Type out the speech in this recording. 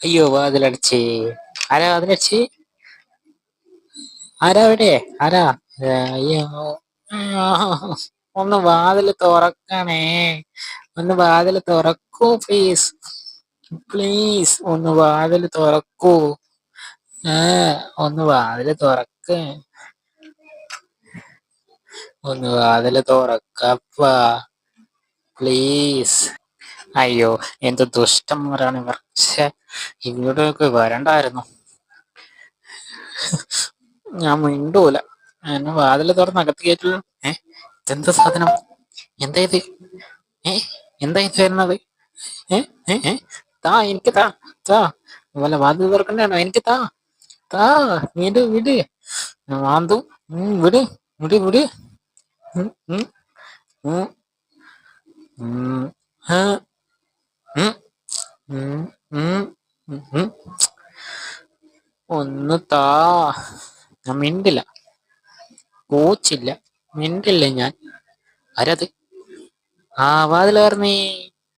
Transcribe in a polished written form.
അയ്യോ വാതിലടച്ചേ. ആരാ വാതിലടച്ച്? ആരാ അവിടെ? ആരാ? അയ്യോ. ആ, ഒന്ന് വാതില് തുറക്കണേ. ഒന്ന് വാതില് തുറക്കൂ പ്ലീസ്. പ്ലീസ് ഒന്ന് വാതില് തുറക്കൂ. ഏ ഒന്ന് വാതില് തുറക്ക്. ഒന്ന് വാതില് തുറക്കപ്പാ പ്ലീസ്. അയ്യോ എന്ത് ദുഷ്ടന്മാരാണ് ഇവർ. ഛെ, ഇവിടെയൊക്കെ വരണ്ടായിരുന്നു. ഞാൻ മിണ്ടൂല. എന്നെ വാതില് തുറന്ന് അകത്ത് കയറ്റുള്ളൂ. ഇതെന്ത് സാധനം? എന്താ ഇത്? ഏ എന്താ ഇത് വരുന്നത്? ഏ ഏ ഏ താ, എനിക്ക് താ. താ, വല്ല വാതിൽ തുറക്കണ്ടാണോ? എനിക്ക് താ. താ, വിട് വിട്. മാന്തു. വിട് വിട് വിട്. ഉം, ഉം, ഉം, ഉം, ആ, ഉം, ഉം, ഉം, ഉം. ഒന്ന് താ. ഞാൻ മിണ്ടില്ല, കൂച്ചില്ല, മിണ്ടില്ല ഞാൻ. ആരത്? ആ വാതിൽ തുറന്നേ.